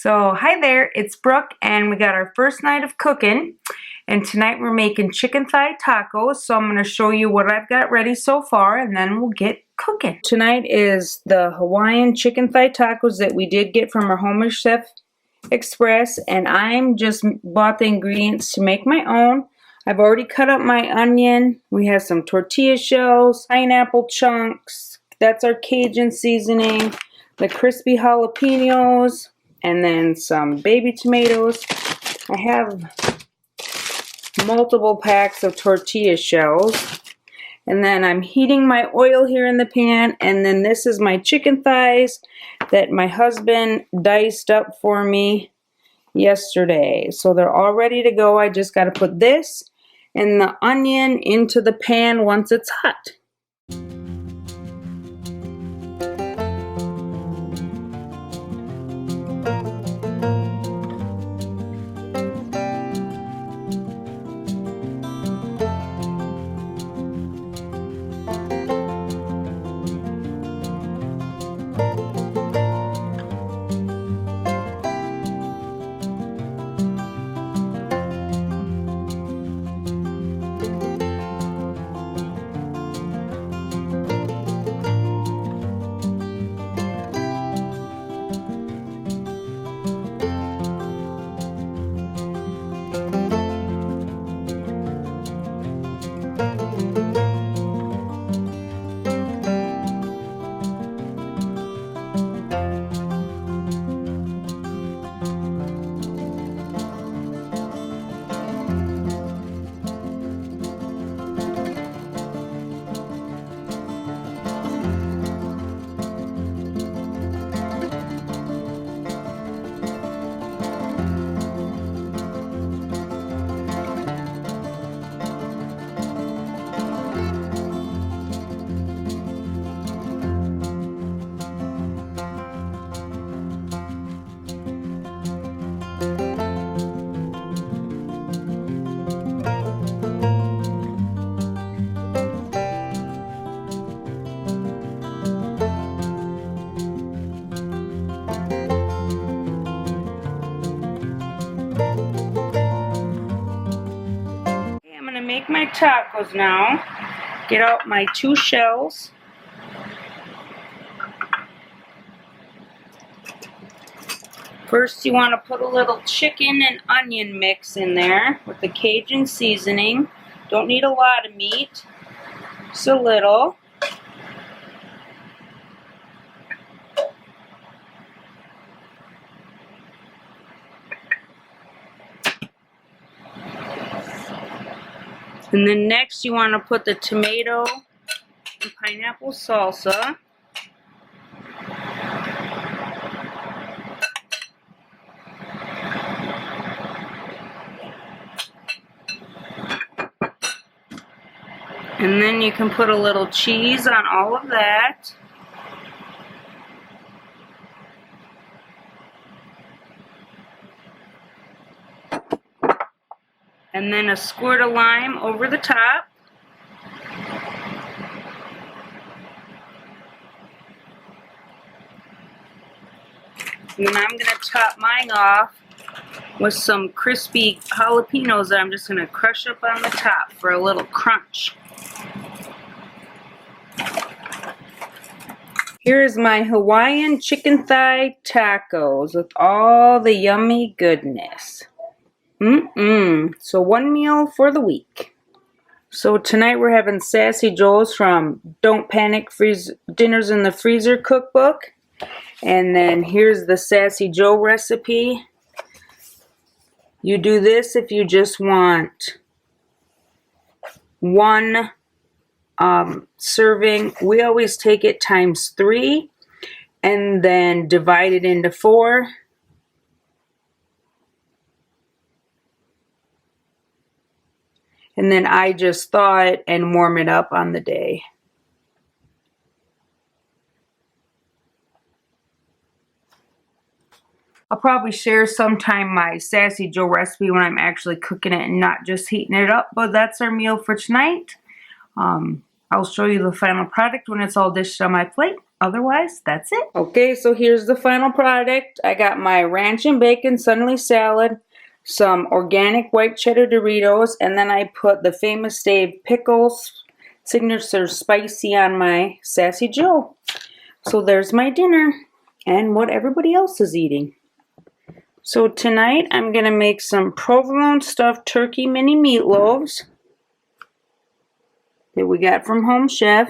So hi there, it's Brooke and we got our first night of cooking, and tonight we're making chicken thigh tacos. So I'm going to show you what I've got ready so far and then we'll get cooking. Tonight is the Hawaiian chicken thigh tacos that we did get from our Home Chef Express, and I'm just bought the ingredients to make my own. I've already cut up my onion. We have some tortilla shells, pineapple chunks, that's our Cajun seasoning, the crispy jalapenos, and then some baby tomatoes. I have multiple packs of tortilla shells. And then I'm heating my oil here in the pan, and then this is my chicken thighs that my husband diced up for me yesterday. So they're all ready to go. I just got to put this and the onion into the pan once it's hot. Make my tacos now. Get out my 2 shells. First you want to put a little chicken and onion mix in there with the Cajun seasoning. Don't need a lot of meat, just a little. And then next you want to put the tomato and pineapple salsa. And then you can put a little cheese on all of that. And then a squirt of lime over the top. And then I'm going to top mine off with some crispy jalapenos that I'm just going to crush up on the top for a little crunch. Here is my Hawaiian chicken thigh tacos with all the yummy goodness. So 1 meal for the week. So tonight we're having Sassy Joe's from Don't Panic Dinners in the Freezer Cookbook. And then here's the Sassy Joe recipe. You do this if you just want 1 serving. We always take it times 3 and then divide it into 4. And then I just thaw it and warm it up on the day. I'll probably share sometime my Sassy Joe recipe when I'm actually cooking it and not just heating it up. But that's our meal for tonight. I'll show you the final product when it's all dished on my plate. otherwise, that's it. Okay, so here's the final product. I got my ranch and bacon Sunday salad, some organic white cheddar Doritos, and then I put the Famous Dave pickles, signature spicy, on my Sassy Joe. So there's my dinner and what everybody else is eating. So tonight I'm going to make some provolone stuffed turkey mini meatloaves that we got from Home Chef.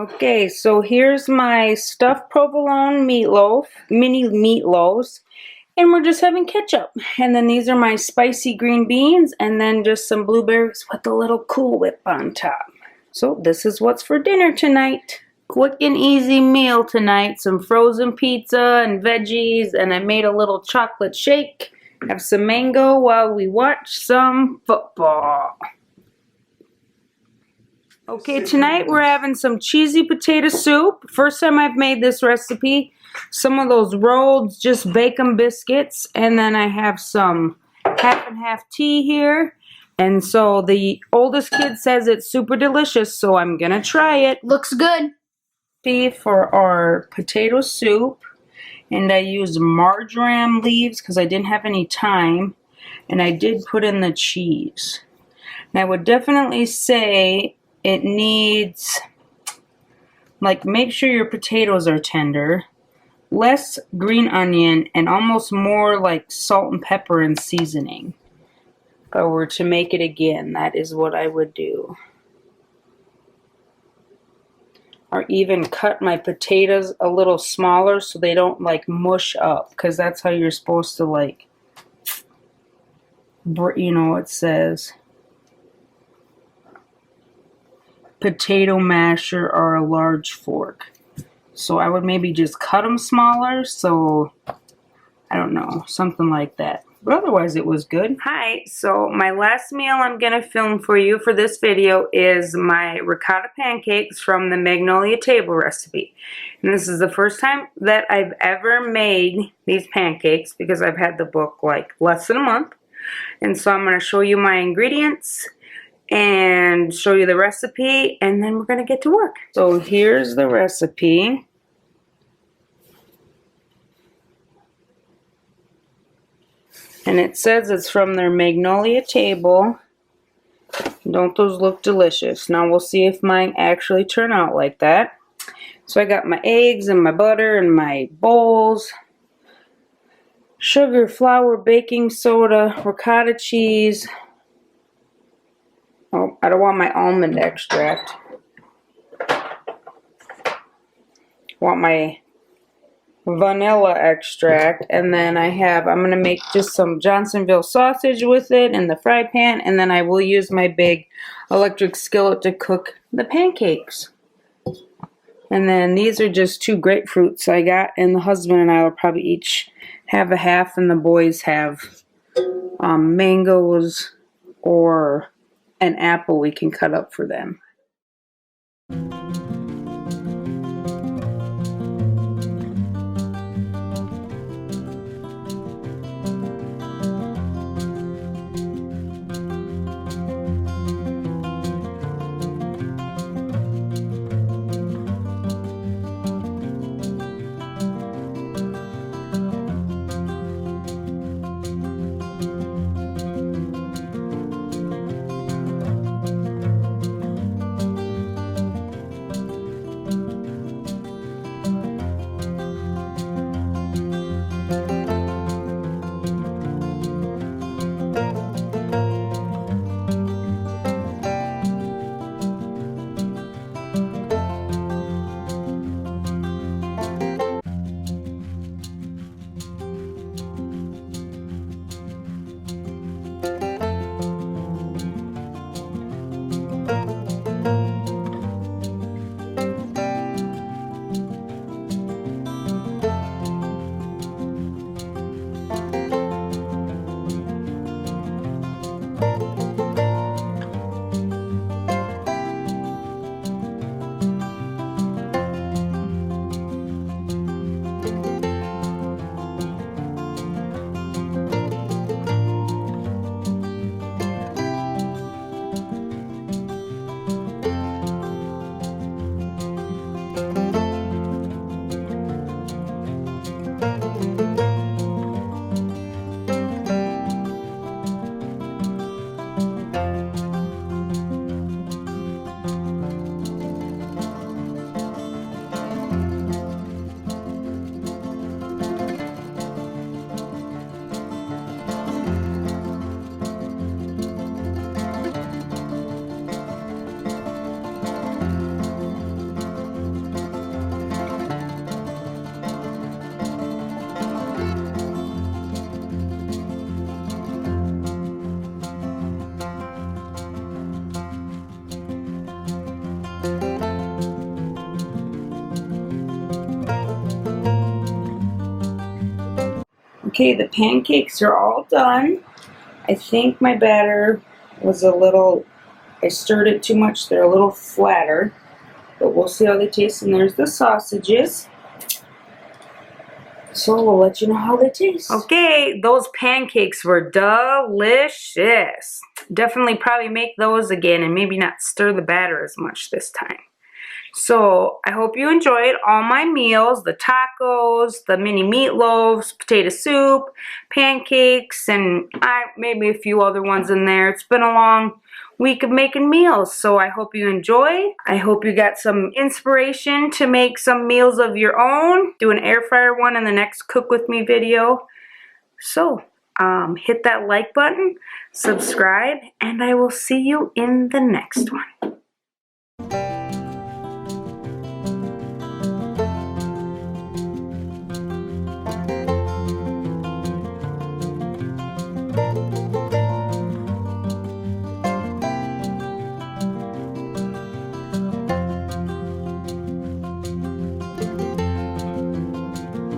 Okay, so here's my stuffed provolone meatloaf, mini meatloaves, and we're just having ketchup. And then these are my spicy green beans, and then just some blueberries with a little Cool Whip on top. So this is what's for dinner tonight. Quick and easy meal tonight. Some frozen pizza and veggies, and I made a little chocolate shake. Have some mango while we watch some football. Okay, tonight we're having some cheesy potato soup. First time I've made this recipe. Some of those rolled just bacon biscuits, and then I have some half and half tea here. And so the oldest kid says it's super delicious, so I'm gonna try it. Looks good. For our potato soup, and I used marjoram leaves because I didn't have any time, and I did put in the cheese. And I would definitely say it needs, like, make sure your potatoes are tender, less green onion, and almost more like salt and pepper and seasoning. If I were to make it again, that is what I would do. Or even cut my potatoes a little smaller so they don't like mush up, because that's how you're supposed to, like, you know, it says potato masher or a large fork. So I would maybe just cut them smaller, so I don't know, something like that. But otherwise it was good. Hi, so my last meal I'm going to film for you for this video is my ricotta pancakes from the Magnolia table recipe. And this is the first time that I've ever made these pancakes because I've had the book like less than a month. And so I'm going to show you my ingredients and show you the recipe, and then we're going to get to work. So here's the recipe. And it says it's from their Magnolia table. Don't those look delicious? Now we'll see if mine actually turn out like that. So I got my eggs and my butter and my bowls. Sugar, flour, baking soda, ricotta cheese. Oh, I don't want my almond extract. I want my vanilla extract, and then I'm going to make just some Johnsonville sausage with it in the fry pan, and then I will use my big electric skillet to cook the pancakes. And then these are just 2 grapefruits I got, and the husband and I will probably each have a half, and the boys have mangoes or an apple we can cut up for them. Okay, the pancakes are all done. I think my batter was a little, I stirred it too much. They're a little flatter, but we'll see how they taste. And there's the sausages. So we'll let you know how they taste. Okay, those pancakes were delicious. Definitely probably make those again and maybe not stir the batter as much this time. So I hope you enjoyed all my meals, the tacos, the mini meatloaves, potato soup, pancakes, and maybe a few other ones in there. It's been a long week of making meals, so I hope you enjoyed. I hope you got some inspiration to make some meals of your own. Do an air fryer one in the next Cook With Me video. So hit that like button, subscribe, and I will see you in the next one.